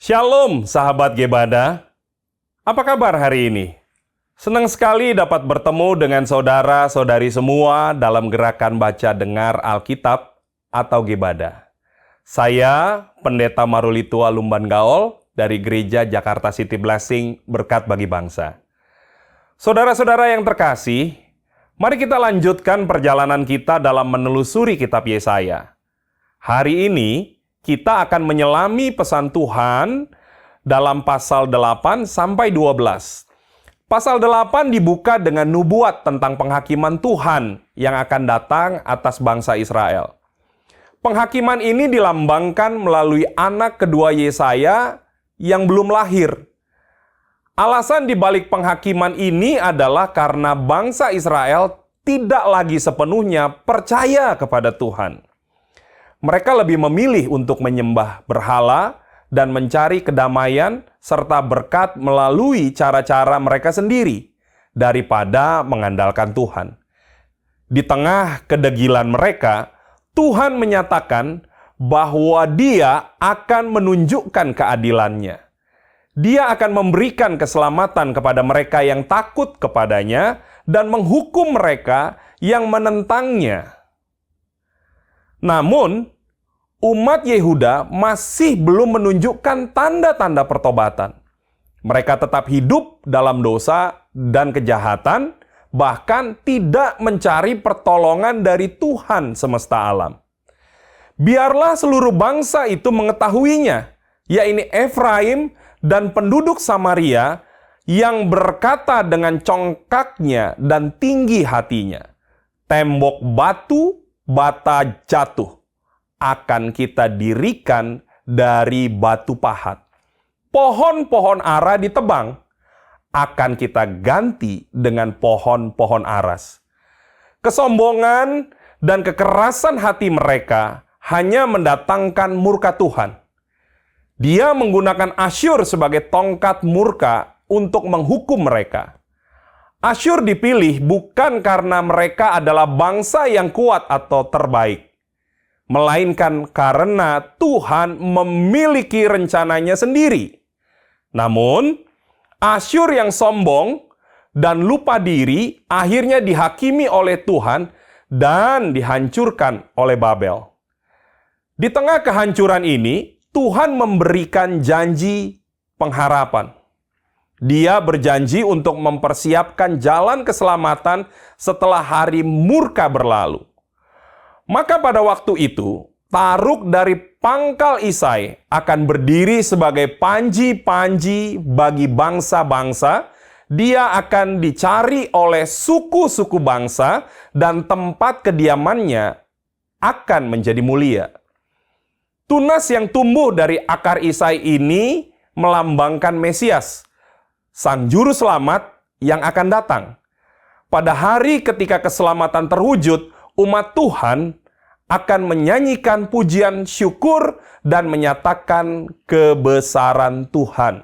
Shalom sahabat Gebada, apa kabar hari ini? Senang sekali dapat bertemu dengan saudara-saudari semua dalam gerakan baca dengar Alkitab atau Gebada. Saya Pendeta Marulitua Lumban Gaol dari Gereja Jakarta City Blessing Berkat Bagi Bangsa. Saudara-saudara yang terkasih, mari kita lanjutkan perjalanan kita dalam menelusuri kitab Yesaya. Hari ini kita akan menyelami pesan Tuhan dalam pasal 8 sampai 12. Pasal 8 dibuka dengan nubuat tentang penghakiman Tuhan yang akan datang atas bangsa Israel. Penghakiman ini dilambangkan melalui anak kedua Yesaya yang belum lahir. Alasan dibalik penghakiman ini adalah karena bangsa Israel tidak lagi sepenuhnya percaya kepada Tuhan. Mereka lebih memilih untuk menyembah berhala dan mencari kedamaian serta berkat melalui cara-cara mereka sendiri daripada mengandalkan Tuhan. Di tengah kedegilan mereka, Tuhan menyatakan bahwa Dia akan menunjukkan keadilannya. Dia akan memberikan keselamatan kepada mereka yang takut kepadanya dan menghukum mereka yang menentangnya. Namun, umat Yehuda masih belum menunjukkan tanda-tanda pertobatan. Mereka tetap hidup dalam dosa dan kejahatan, bahkan tidak mencari pertolongan dari Tuhan semesta alam. Biarlah seluruh bangsa itu mengetahuinya, yaitu Efraim dan penduduk Samaria yang berkata dengan congkaknya dan tinggi hatinya, "Tembok batu bata jatuh, akan kita dirikan dari batu pahat. Pohon-pohon ara ditebang, akan kita ganti dengan pohon-pohon aras." Kesombongan dan kekerasan hati mereka hanya mendatangkan murka Tuhan. Dia menggunakan Asyur sebagai tongkat murka untuk menghukum mereka. Asyur dipilih bukan karena mereka adalah bangsa yang kuat atau terbaik, melainkan karena Tuhan memiliki rencananya sendiri. Namun, Asyur yang sombong dan lupa diri akhirnya dihakimi oleh Tuhan dan dihancurkan oleh Babel. Di tengah kehancuran ini, Tuhan memberikan janji pengharapan. Dia berjanji untuk mempersiapkan jalan keselamatan setelah hari murka berlalu. Maka pada waktu itu, Taruk dari pangkal Isai akan berdiri sebagai panji-panji bagi bangsa-bangsa. Dia akan dicari oleh suku-suku bangsa dan tempat kediamannya akan menjadi mulia. Tunas yang tumbuh dari akar Isai ini melambangkan Mesias, Sang Juru Selamat yang akan datang. Pada hari ketika keselamatan terwujud, umat Tuhan akan menyanyikan pujian syukur dan menyatakan kebesaran Tuhan.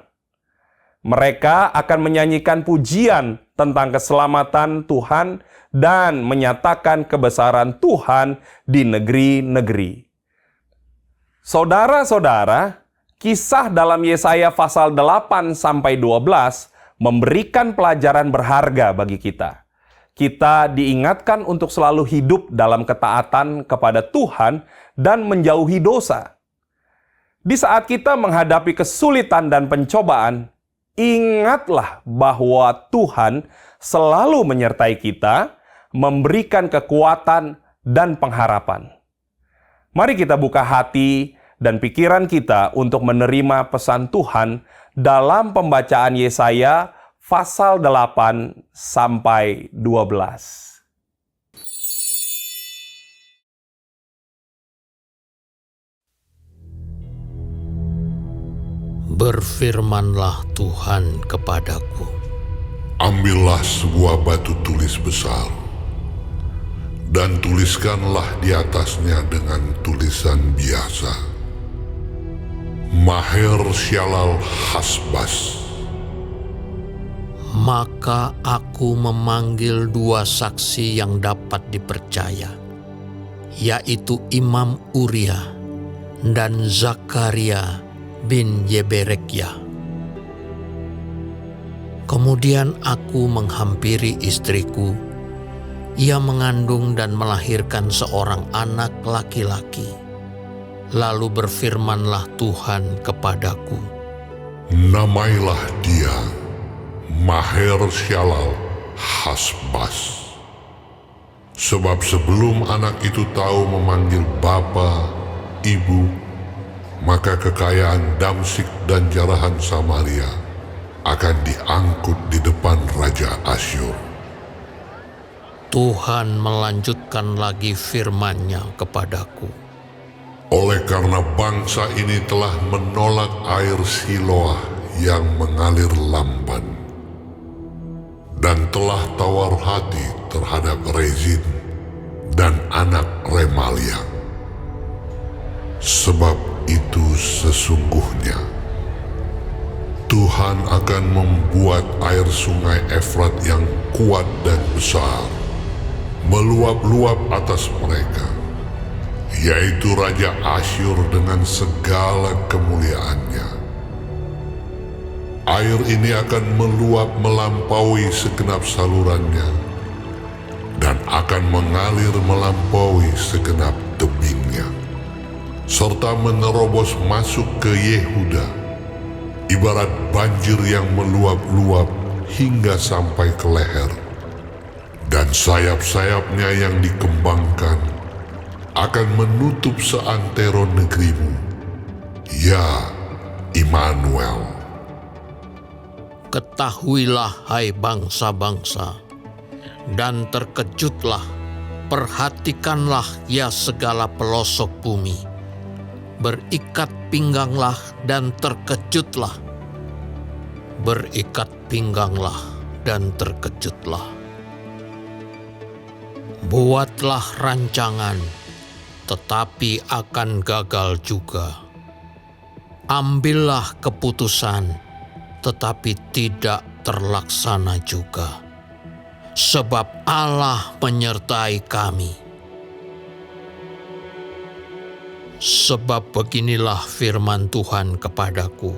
Mereka akan menyanyikan pujian tentang keselamatan Tuhan dan menyatakan kebesaran Tuhan di negeri-negeri. Saudara-saudara, kisah dalam Yesaya pasal 8 sampai 12 memberikan pelajaran berharga bagi kita. Kita diingatkan untuk selalu hidup dalam ketaatan kepada Tuhan dan menjauhi dosa. Di saat kita menghadapi kesulitan dan pencobaan, ingatlah bahwa Tuhan selalu menyertai kita, memberikan kekuatan dan pengharapan. Mari kita buka hati dan pikiran kita untuk menerima pesan Tuhan dalam pembacaan Yesaya pasal 8 sampai 12. Berfirmanlah Tuhan kepadaku, "Ambillah sebuah batu tulis besar, dan tuliskanlah di atasnya dengan tulisan biasa, Maher Syalal Hasbas." Maka aku memanggil dua saksi yang dapat dipercaya, yaitu Imam Uria dan Zakaria bin Yeberekyah. Kemudian aku menghampiri istriku. Ia mengandung dan melahirkan seorang anak laki-laki. Lalu berfirmanlah Tuhan kepadaku, Namailah dia Maher-shalal Hasbaz. Sebab sebelum anak itu tahu memanggil bapa, ibu, maka kekayaan Damsyik dan jarahan Samaria akan diangkut di depan Raja Asyur. Tuhan melanjutkan lagi firman-Nya kepadaku. Oleh karena bangsa ini telah menolak air Siloah yang mengalir lamban, dan telah tawar hati terhadap Rezin dan anak Remalia. Sebab itu sesungguhnya Tuhan akan membuat air sungai Efrat yang kuat dan besar meluap-luap atas mereka, yaitu Raja Asyur dengan segala kemuliaannya. Air ini akan meluap melampaui segenap salurannya dan akan mengalir melampaui segenap tebingnya, serta menerobos masuk ke Yehuda, ibarat banjir yang meluap-luap hingga sampai ke leher, dan sayap-sayapnya yang dikembangkan akan menutup seantero negerimu, ya Immanuel. Ketahuilah, hai bangsa-bangsa, dan terkejutlah, perhatikanlah ya segala pelosok bumi. Berikat pingganglah dan terkejutlah. Berikat pingganglah dan terkejutlah. Buatlah rancangan, tetapi akan gagal juga. Ambillah keputusan, tetapi tidak terlaksana juga. Sebab Allah menyertai kami. Sebab beginilah firman Tuhan kepadaku,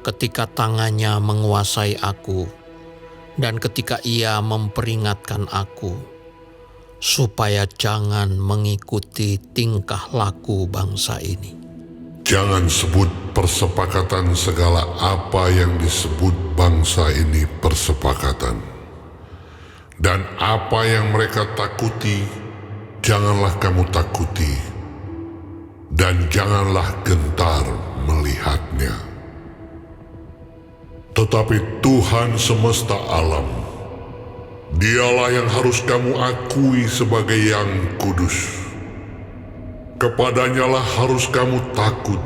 ketika tangannya menguasai aku, dan ketika ia memperingatkan aku, supaya jangan mengikuti tingkah laku bangsa ini. Jangan sebut persepakatan segala apa yang disebut bangsa ini persepakatan. Dan apa yang mereka takuti, janganlah kamu takuti. Dan janganlah gentar melihatnya. Tetapi Tuhan semesta alam, Dialah yang harus kamu akui sebagai yang kudus. Kepadanyalah harus kamu takut,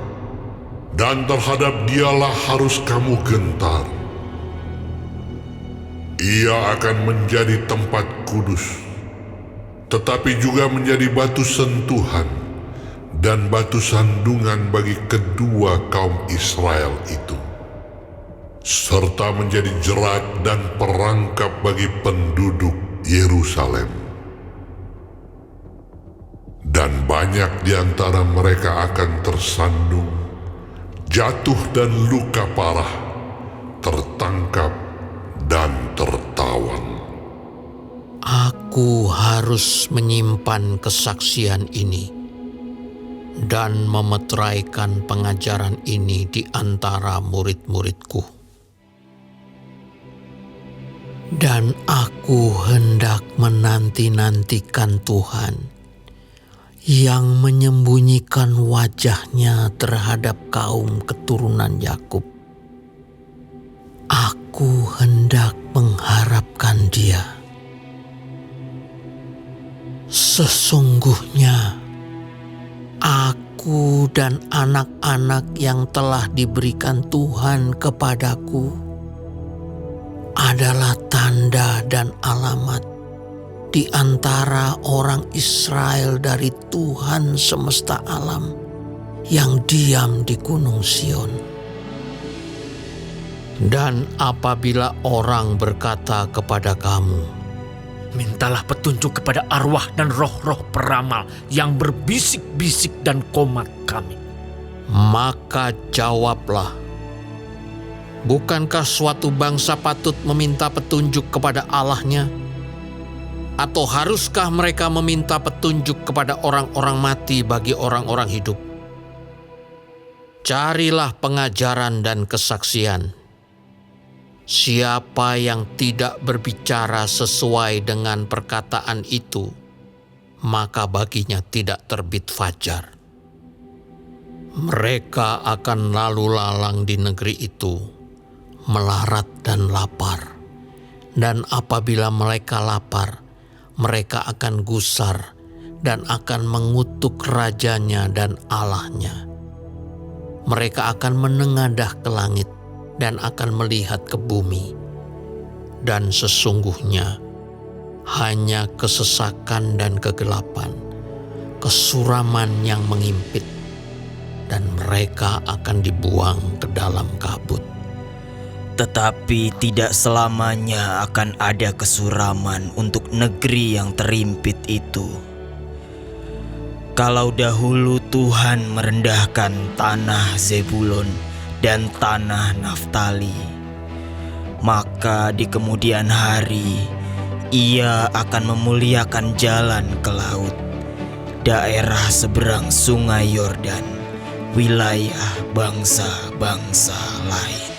dan terhadap Dialah harus kamu gentar. Ia akan menjadi tempat kudus, tetapi juga menjadi batu sentuhan dan batu sandungan bagi kedua kaum Israel itu, serta menjadi jerat dan perangkap bagi penduduk Yerusalem. Dan banyak di antara mereka akan tersandung, jatuh dan luka parah, tertangkap dan tertawan. Aku harus menyimpan kesaksian ini dan memeteraikan pengajaran ini di antara murid-muridku. Dan aku hendak menanti-nantikan Tuhan yang menyembunyikan wajah-Nya terhadap kaum keturunan Yakub. Aku hendak mengharapkan Dia. Sesungguhnya aku dan anak-anak yang telah diberikan Tuhan kepadaku adalah tanda dan alamat di antara orang Israel dari Tuhan semesta alam yang diam di Gunung Sion. Dan apabila orang berkata kepada kamu, mintalah petunjuk kepada arwah dan roh-roh peramal yang berbisik-bisik dan komat kami. Maka jawablah, bukankah suatu bangsa patut meminta petunjuk kepada Allahnya? Atau haruskah mereka meminta petunjuk kepada orang-orang mati bagi orang-orang hidup? Carilah pengajaran dan kesaksian. Siapa yang tidak berbicara sesuai dengan perkataan itu, maka baginya tidak terbit fajar. Mereka akan lalu lalang di negeri itu, melarat dan lapar. Dan apabila mereka lapar, mereka akan gusar dan akan mengutuk rajanya dan Allahnya. Mereka akan menengadah ke langit dan akan melihat ke bumi. Dan sesungguhnya hanya kesesakan dan kegelapan, kesuraman yang mengimpit, dan mereka akan dibuang ke dalam kabut. Tetapi tidak selamanya akan ada kesuraman untuk negeri yang terimpit itu. Kalau dahulu Tuhan merendahkan tanah Zebulon dan tanah Naftali, maka di kemudian hari Ia akan memuliakan jalan ke laut, daerah seberang sungai Yordan, wilayah bangsa-bangsa lain.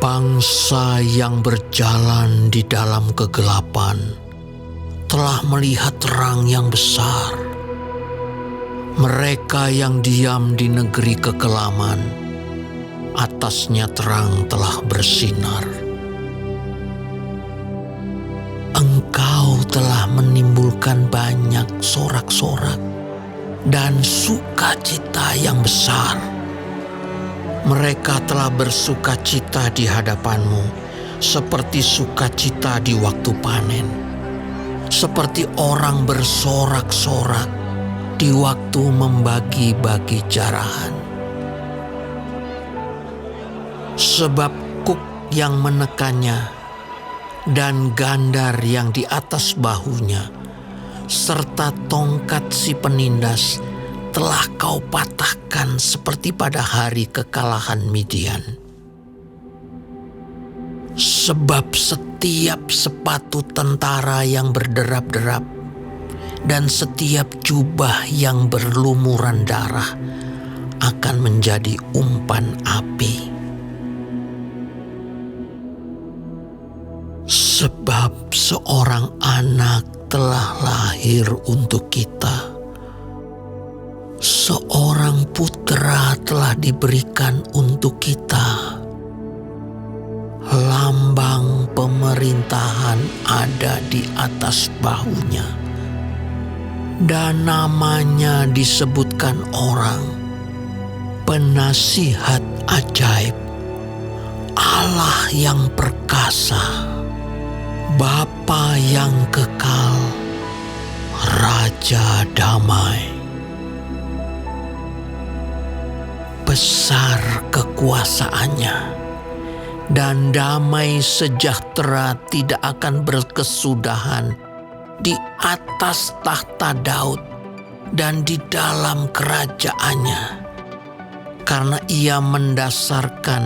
Bangsa yang berjalan di dalam kegelapan telah melihat terang yang besar. Mereka yang diam di negeri kekelaman, atasnya terang telah bersinar. Engkau telah menimbulkan banyak sorak-sorak dan sukacita yang besar. Mereka telah bersukacita di hadapanmu, seperti sukacita di waktu panen, seperti orang bersorak-sorak di waktu membagi-bagi jarahan. Sebab kuk yang menekannya dan gandar yang di atas bahunya, serta tongkat si penindas telah kau patahkan seperti pada hari kekalahan Midian. Sebab setiap sepatu tentara yang berderap-derap dan setiap jubah yang berlumuran darah akan menjadi umpan api. Sebab seorang anak telah lahir untuk kita, seorang putra telah diberikan untuk kita. Lambang pemerintahan ada di atas bahunya, dan namanya disebutkan orang Penasihat Ajaib, Allah yang perkasa, Bapa yang kekal, Raja damai. Besar kekuasaannya, dan damai sejahtera tidak akan berkesudahan di atas tahta Daud dan di dalam kerajaannya, karena Ia mendasarkan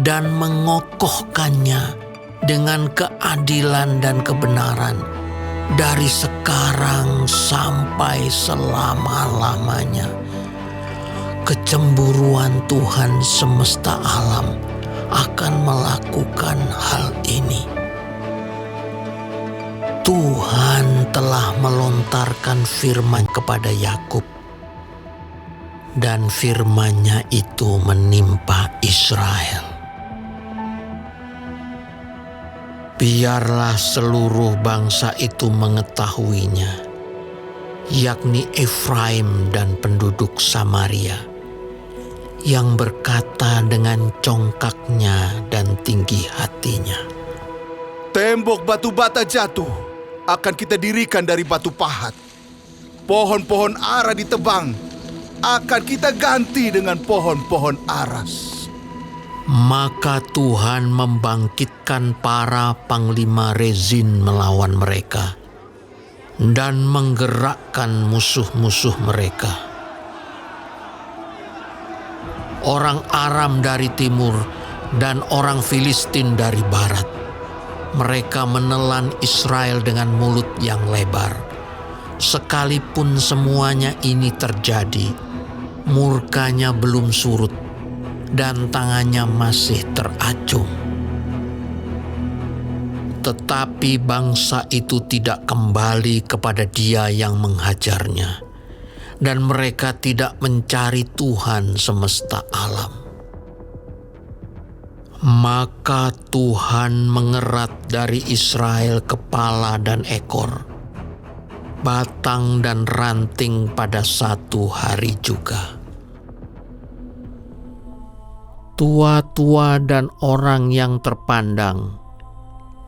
dan mengokohkannya dengan keadilan dan kebenaran dari sekarang sampai selama-lamanya. Kecemburuan Tuhan semesta alam akan melakukan hal ini. Tuhan telah melontarkan firman kepada Yakub, dan firman-Nya itu menimpa Israel. Biarlah seluruh bangsa itu mengetahuinya, yakni Efraim dan penduduk Samaria, yang berkata dengan congkaknya dan tinggi hatinya, Tembok batu bata jatuh akan kita dirikan dari batu pahat. Pohon-pohon ara ditebang akan kita ganti dengan pohon-pohon aras. Maka Tuhan membangkitkan para panglima Rezin melawan mereka dan menggerakkan musuh-musuh mereka. Orang Aram dari timur dan orang Filistin dari barat. Mereka menelan Israel dengan mulut yang lebar. Sekalipun semuanya ini terjadi, murkanya belum surut dan tangannya masih teracung. Tetapi bangsa itu tidak kembali kepada Dia yang menghajarnya, dan mereka tidak mencari Tuhan semesta alam. Maka Tuhan mengerat dari Israel kepala dan ekor, batang dan ranting pada satu hari juga. Tua-tua dan orang yang terpandang,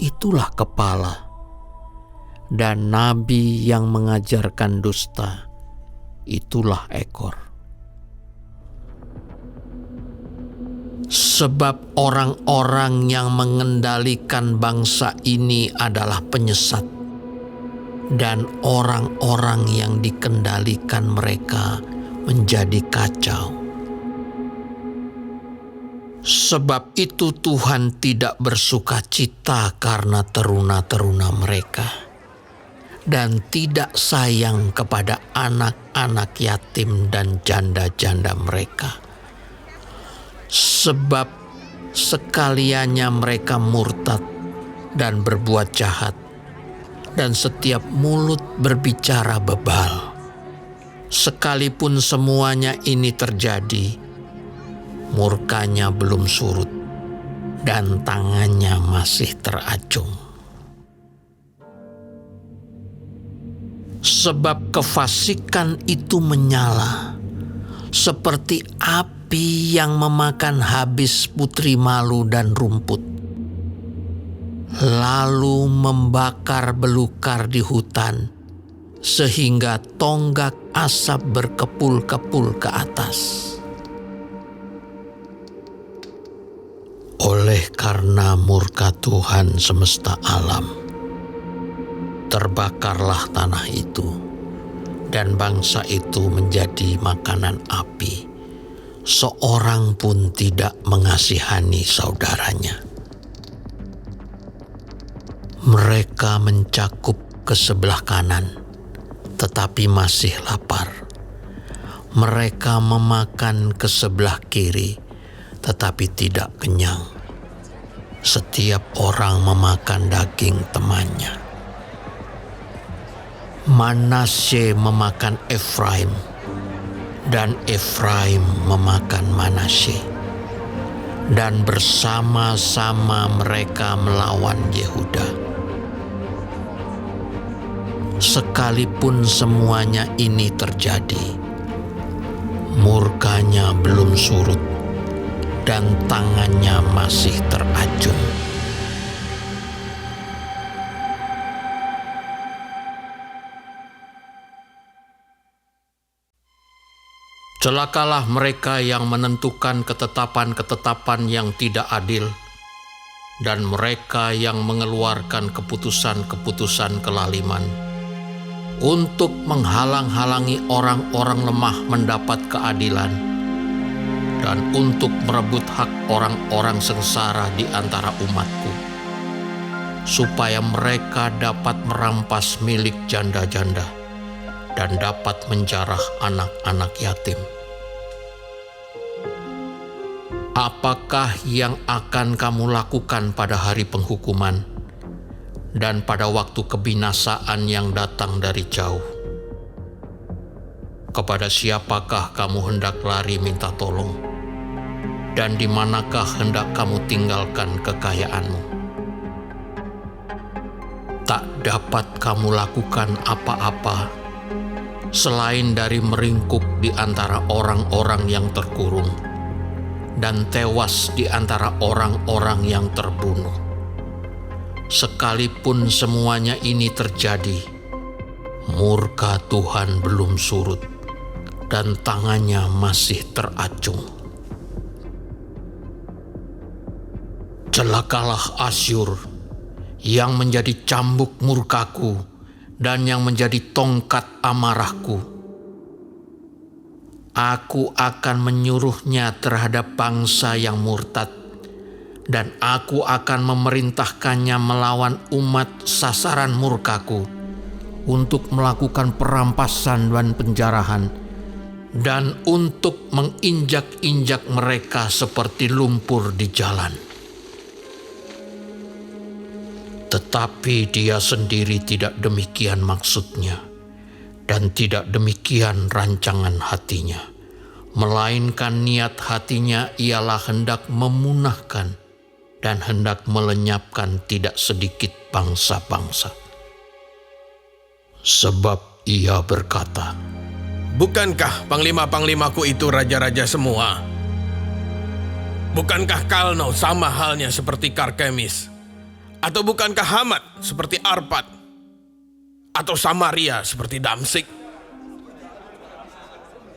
itulah kepala, dan nabi yang mengajarkan dusta, itulah ekor. Sebab orang-orang yang mengendalikan bangsa ini adalah penyesat, dan orang-orang yang dikendalikan mereka menjadi kacau. Sebab itu Tuhan tidak bersuka cita karena teruna-teruna mereka, dan tidak sayang kepada anak-anak yatim dan janda-janda mereka. Sebab sekaliannya mereka murtad dan berbuat jahat, dan setiap mulut berbicara bebal. Sekalipun semuanya ini terjadi, murkanya belum surut dan tangannya masih teracung. Sebab kefasikan itu menyala seperti api yang memakan habis putri malu dan rumput, lalu membakar belukar di hutan, sehingga tonggak asap berkepul-kepul ke atas. Oleh karena murka Tuhan semesta alam, terbakarlah tanah itu, dan bangsa itu menjadi makanan api. Seorang pun tidak mengasihani saudaranya. Mereka mencakup ke sebelah kanan, tetapi masih lapar. Mereka memakan ke sebelah kiri, tetapi tidak kenyang. Setiap orang memakan daging temannya. Manasye memakan Efraim, dan Efraim memakan Manasye, dan bersama-sama mereka melawan Yehuda. Sekalipun semuanya ini terjadi, murkanya belum surut dan tangannya masih teracung. Celakalah mereka yang menentukan ketetapan-ketetapan yang tidak adil, dan mereka yang mengeluarkan keputusan-keputusan kelaliman, untuk menghalang-halangi orang-orang lemah mendapat keadilan, dan untuk merebut hak orang-orang sengsara di antara umatku, supaya mereka dapat merampas milik janda-janda dan dapat menjarah anak-anak yatim. Apakah yang akan kamu lakukan pada hari penghukuman dan pada waktu kebinasaan yang datang dari jauh? Kepada siapakah kamu hendak lari minta tolong? Dan di manakah hendak kamu tinggalkan kekayaanmu? Tak dapat kamu lakukan apa-apa selain dari meringkuk di antara orang-orang yang terkurung dan tewas di antara orang-orang yang terbunuh. Sekalipun semuanya ini terjadi, murka Tuhan belum surut dan tangannya masih teracung. Celakalah Asyur yang menjadi cambuk murkaku dan yang menjadi tongkat amarahku. Aku akan menyuruhnya terhadap bangsa yang murtad, dan aku akan memerintahkannya melawan umat sasaran murkaku untuk melakukan perampasan dan penjarahan, dan untuk menginjak-injak mereka seperti lumpur di jalan. Tetapi dia sendiri tidak demikian maksudnya, dan tidak demikian rancangan hatinya, melainkan niat hatinya ialah hendak memunahkan dan hendak melenyapkan tidak sedikit bangsa-bangsa. Sebab ia berkata, "Bukankah panglima-panglimaku itu raja-raja semua? Bukankah Kalno sama halnya seperti Karkemis? Atau bukankah Hamat seperti Arpad? Atau Samaria seperti Damsik?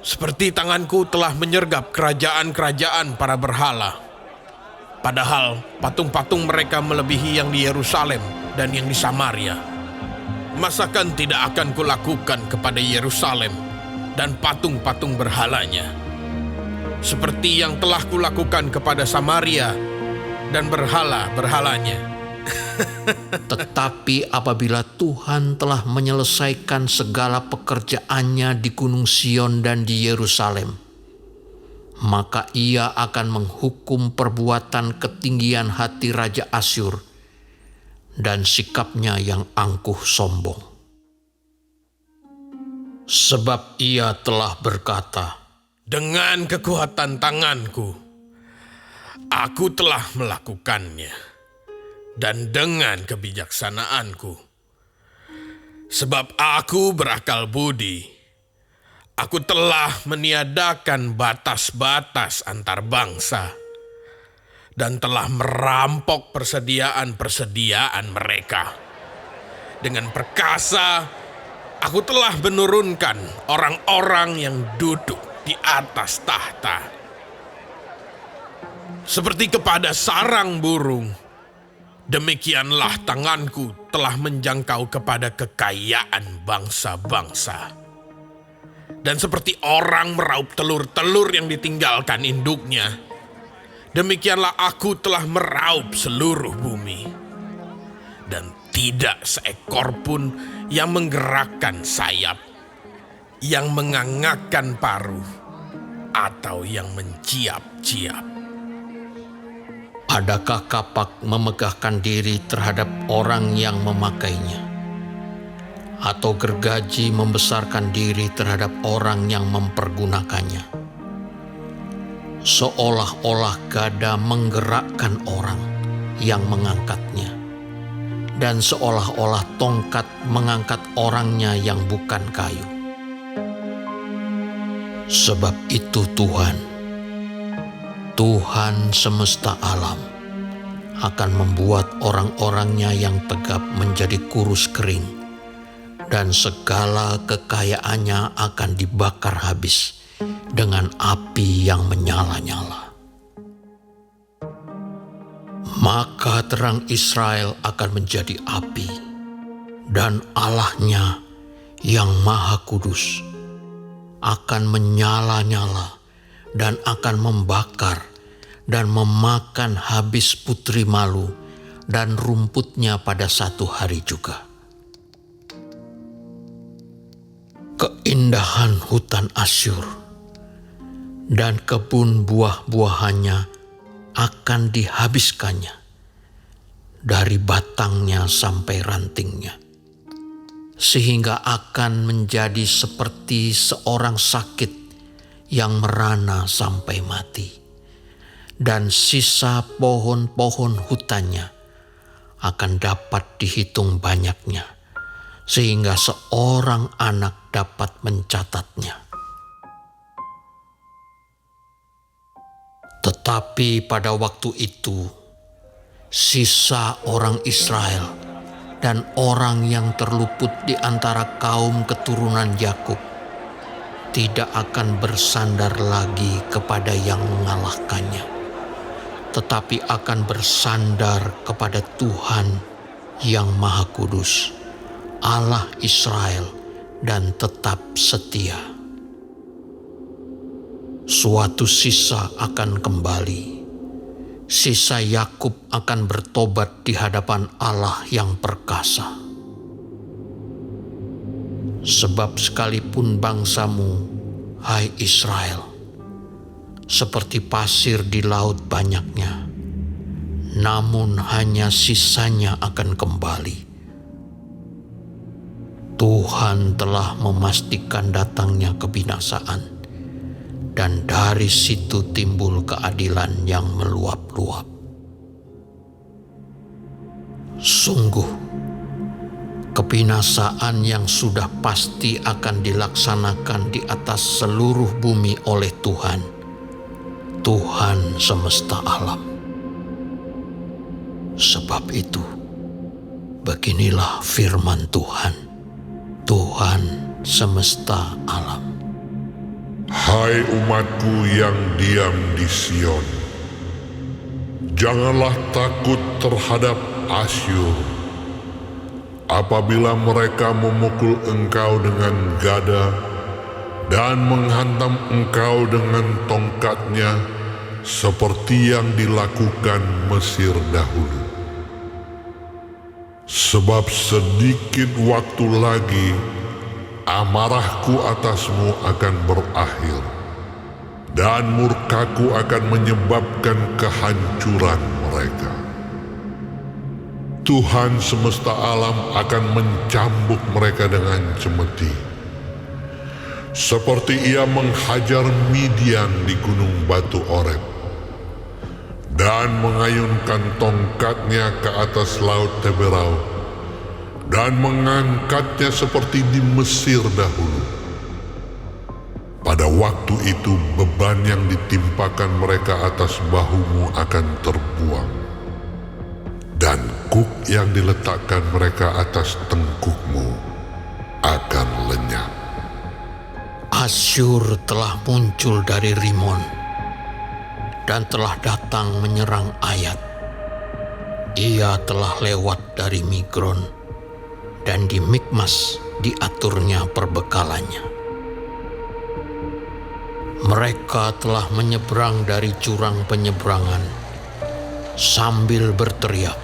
Seperti tanganku telah menyergap kerajaan-kerajaan para berhala. Padahal patung-patung mereka melebihi yang di Yerusalem dan yang di Samaria. Masakan tidak akan kulakukan kepada Yerusalem dan patung-patung berhalanya, seperti yang telah kulakukan kepada Samaria dan berhala-berhalanya?" Tetapi apabila Tuhan telah menyelesaikan segala pekerjaannya di Gunung Sion dan di Yerusalem, maka ia akan menghukum perbuatan ketinggian hati Raja Asyur dan sikapnya yang angkuh sombong. Sebab ia telah berkata, "Dengan kekuatan tanganku, aku telah melakukannya, dan dengan kebijaksanaanku. Sebab aku berakal budi, aku telah meniadakan batas-batas antar bangsa, dan telah merampok persediaan-persediaan mereka. Dengan perkasa, aku telah menurunkan orang-orang yang duduk di atas tahta. Seperti kepada sarang burung, demikianlah tanganku telah menjangkau kepada kekayaan bangsa-bangsa. Dan seperti orang meraup telur-telur yang ditinggalkan induknya, demikianlah aku telah meraup seluruh bumi. Dan tidak seekor pun yang menggerakkan sayap, yang mengangakkan paruh, atau yang menciap-ciap. adakah kapak memegahkan diri terhadap orang yang memakainya? Atau gergaji membesarkan diri terhadap orang yang mempergunakannya? Seolah-olah gada menggerakkan orang yang mengangkatnya, dan seolah-olah tongkat mengangkat orangnya yang bukan kayu. Sebab itu Tuhan semesta alam akan membuat orang-orangnya yang tegap menjadi kurus kering, dan segala kekayaannya akan dibakar habis dengan api yang menyala-nyala. Maka terang Israel akan menjadi api, dan Allahnya yang Maha Kudus akan menyala-nyala dan akan membakar dan memakan habis putri malu dan rumputnya pada satu hari juga. Keindahan hutan Asyur dan kebun buah-buahannya akan dihabiskannya dari batangnya sampai rantingnya, sehingga akan menjadi seperti seorang sakit yang merana sampai mati, dan sisa pohon-pohon hutannya akan dapat dihitung banyaknya, sehingga seorang anak dapat mencatatnya. Tetapi pada waktu itu, sisa orang Israel dan orang yang terluput di antara kaum keturunan Yakub tidak akan bersandar lagi kepada yang mengalahkannya, tetapi akan bersandar kepada Tuhan yang Maha Kudus, Allah Israel, dan tetap setia. Suatu sisa akan kembali. Sisa Yakub akan bertobat di hadapan Allah yang perkasa. Sebab sekalipun bangsamu, hai Israel, seperti pasir di laut banyaknya, namun hanya sisanya akan kembali. Tuhan telah memastikan datangnya kebinasaan, dan dari situ timbul keadilan yang meluap-luap. Sungguh, kebinasaan yang sudah pasti akan dilaksanakan di atas seluruh bumi oleh Tuhan, Tuhan semesta alam. Sebab itu, beginilah firman Tuhan, Tuhan semesta alam. Hai umatku yang diam di Sion, janganlah takut terhadap Asyur. Apabila mereka memukul engkau dengan gada dan menghantam engkau dengan tongkatnya, seperti yang dilakukan Mesir dahulu. Sebab sedikit waktu lagi amarahku atasmu akan berakhir, dan murkaku akan menyebabkan kehancuran mereka. Tuhan semesta alam akan mencambuk mereka dengan cemeti, seperti ia menghajar Midian di gunung batu Oreb, dan mengayunkan tongkatnya ke atas laut Teberau, dan mengangkatnya seperti di Mesir dahulu. Pada waktu itu beban yang ditimpakan mereka atas bahumu akan terbuang, dan kuk yang diletakkan mereka atas tengkukmu akan lenyap. Asyur telah muncul dari Rimon dan telah datang menyerang Ayat. Ia telah lewat dari Migron, dan di Mikmas diaturnya perbekalannya. Mereka telah menyeberang dari jurang penyeberangan sambil berteriak,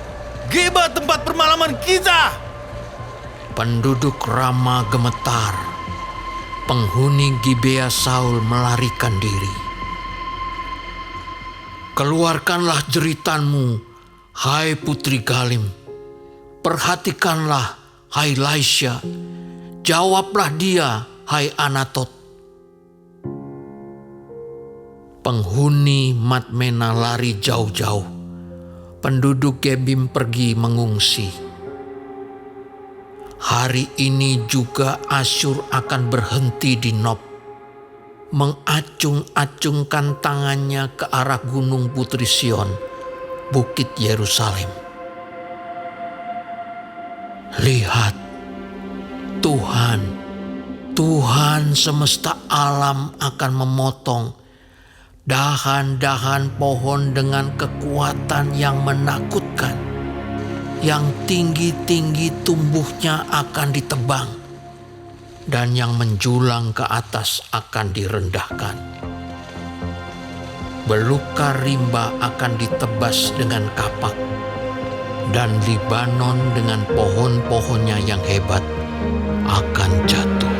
Geba tempat permalaman kita! penduduk Rama gemetar, penghuni Gibea Saul melarikan diri. Keluarkanlah jeritanmu, hai putri Galim. Perhatikanlah, hai Laisya. Jawablah dia, hai Anatot. Penghuni Madmena lari jauh-jauh. Penduduk Gebim pergi mengungsi. Hari ini juga Asyur akan berhenti di Nob, mengacung-acungkan tangannya ke arah gunung Putri Sion, bukit Yerusalem. Lihat, Tuhan semesta alam akan memotong dahan-dahan pohon dengan kekuatan yang menakutkan. Yang tinggi-tinggi tumbuhnya akan ditebang, dan yang menjulang ke atas akan direndahkan. Belukar rimba akan ditebas dengan kapak, dan Libanon dengan pohon-pohonnya yang hebat akan jatuh.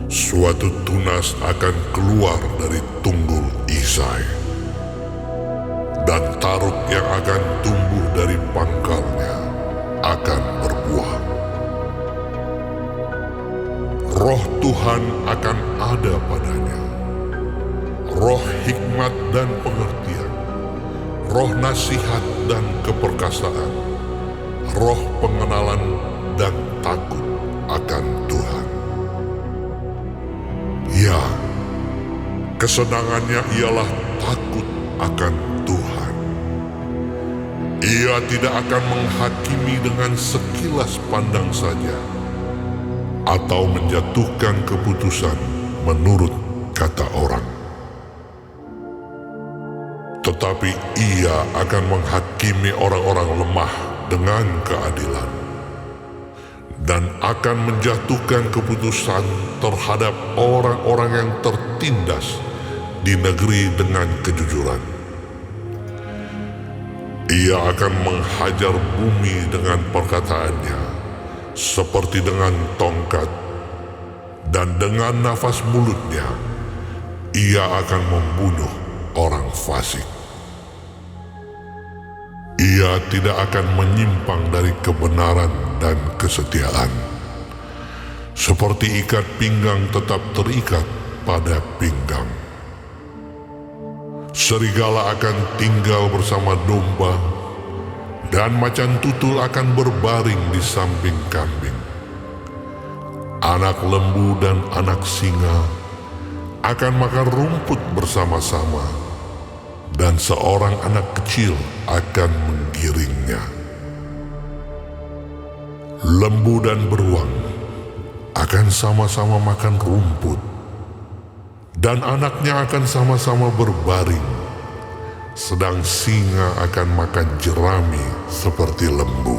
Suatu tunas akan keluar dari tunggul Isai, dan taruk yang akan tumbuh dari pangkalnya akan berbuah. Roh Tuhan akan ada padanya, roh hikmat dan pengertian, roh nasihat dan keperkasaan, roh pengenalan dan takut akan Tuhan. Ya, kesenangannya ialah takut akan Tuhan. Ia tidak akan menghakimi dengan sekilas pandang saja, atau menjatuhkan keputusan menurut kata orang. Tetapi ia akan menghakimi orang-orang lemah dengan keadilan, dan akan menjatuhkan keputusan terhadap orang-orang yang tertindas di negeri dengan kejujuran. Ia akan menghajar bumi dengan perkataannya, seperti dengan tongkat, dan dengan nafas mulutnya, ia akan membunuh orang fasik. Ia tidak akan menyimpang dari kebenaran dan kesetiaan. Seperti ikat pinggang tetap terikat pada pinggang. Serigala akan tinggal bersama domba, dan macan tutul akan berbaring di samping kambing. Anak lembu dan anak singa akan makan rumput bersama-sama, dan seorang anak kecil akan menggiringnya. Lembu dan beruang akan sama-sama makan rumput, dan anaknya akan sama-sama berbaring, sedang singa akan makan jerami seperti lembu.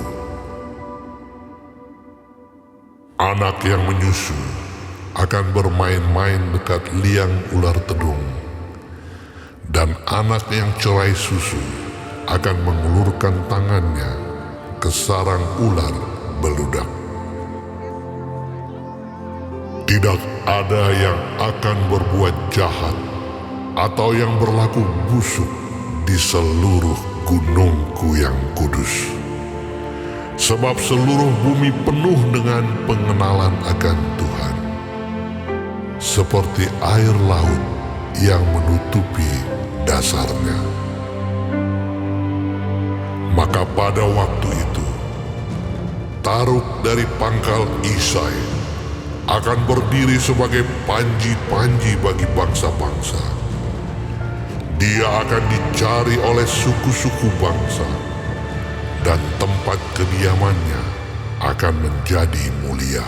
Anak yang menyusu akan bermain-main dekat liang ular tedung, dan anak yang cerai susu akan mengulurkan tangannya ke sarang ular beludak. Tidak ada yang akan berbuat jahat atau yang berlaku busuk di seluruh gunungku yang kudus. Sebab seluruh bumi penuh dengan pengenalan akan Tuhan, seperti air laut yang menutupi dasarnya. Maka pada waktu itu, Taruk dari pangkal Isai akan berdiri sebagai panji-panji bagi bangsa-bangsa. Dia akan dicari oleh suku-suku bangsa, dan tempat kediamannya akan menjadi mulia.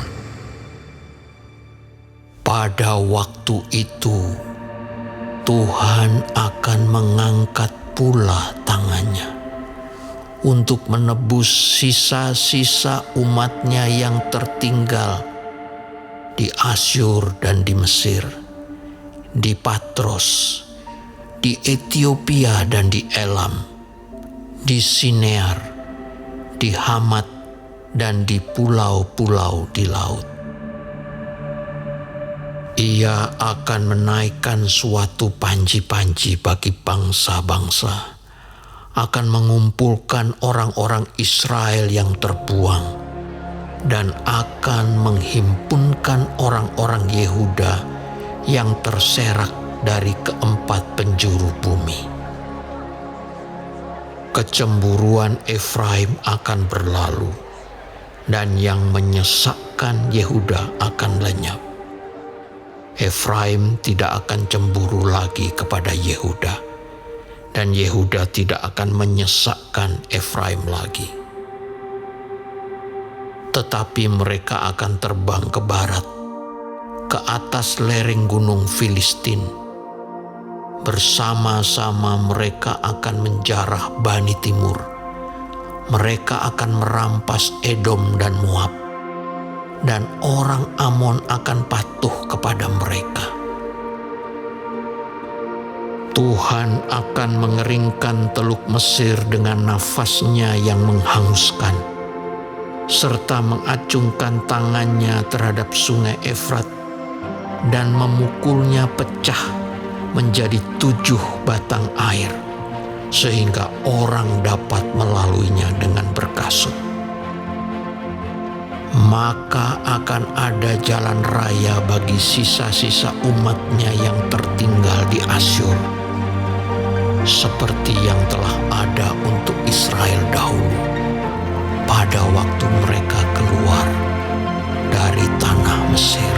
Pada waktu itu, Tuhan akan mengangkat pula tangannya untuk menebus sisa-sisa umatnya yang tertinggal di Asyur dan di Mesir, di Patros, di Ethiopia dan di Elam, di Sinear, di Hamat, dan di pulau-pulau di laut. Ia akan menaikkan suatu panji-panji bagi bangsa-bangsa, akan mengumpulkan orang-orang Israel yang terbuang, dan akan menghimpunkan orang-orang Yehuda yang terserak dari keempat penjuru bumi. Kecemburuan Efraim akan berlalu, dan yang menyesakkan Yehuda akan lenyap. Efraim tidak akan cemburu lagi kepada Yehuda, dan Yehuda tidak akan menyesakkan Efraim lagi. Tetapi mereka akan terbang ke barat, ke atas lereng gunung Filistin. Bersama-sama mereka akan menjarah Bani Timur. Mereka akan merampas Edom dan Moab, dan orang Amon akan patuh kepada mereka. Tuhan akan mengeringkan Teluk Mesir dengan nafasnya yang menghanguskan, serta mengacungkan tangannya terhadap sungai Efrat dan memukulnya pecah menjadi 7 batang air, sehingga orang dapat melaluinya dengan berkasut. Maka akan ada jalan raya bagi sisa-sisa umatnya yang tertinggal di Asyur, seperti yang telah ada untuk Israel dahulu pada waktu mereka keluar dari tanah Mesir.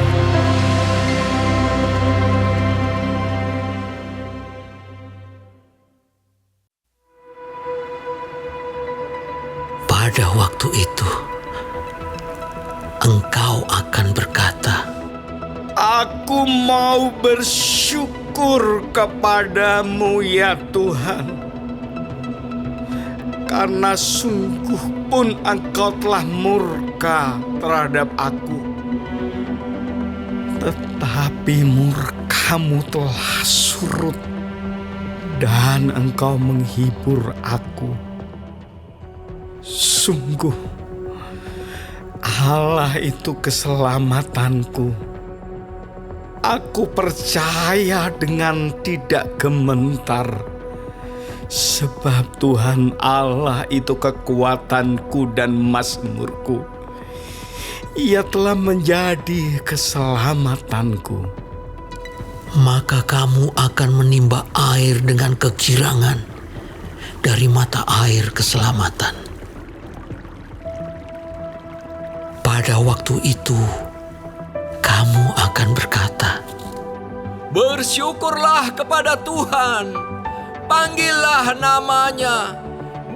Pada waktu itu, engkau akan berkata, Aku mau bersyukur kepadamu ya Tuhan, karena sungguh pun engkau telah murka terhadap aku. Tetapi murkamu telah surut dan engkau menghibur aku. Sungguh, Allah itu keselamatanku. Aku percaya dengan tidak gementar, sebab Tuhan Allah itu kekuatanku dan mazmurku. Ia telah menjadi keselamatanku. maka kamu akan menimba air dengan kegirangan dari mata air keselamatan. Pada waktu itu, kamu akan berkata, Bersyukurlah kepada Tuhan, panggillah namanya,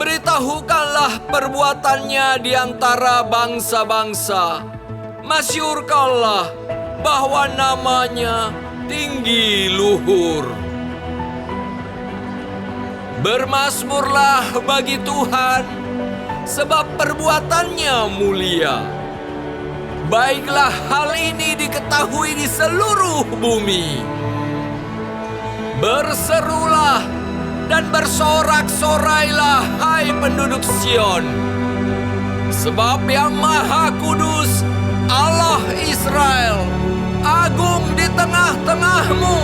beritahukanlah perbuatannya di antara bangsa-bangsa, masyhurkanlah bahwa namanya tinggi luhur. Bermasmurlah bagi Tuhan, sebab perbuatannya mulia. Baiklah hal ini diketahui di seluruh bumi. Berserulah dan bersorak-sorailah, hai penduduk Sion. Sebab yang Maha Kudus, Allah Israel, agung di tengah-tengahmu.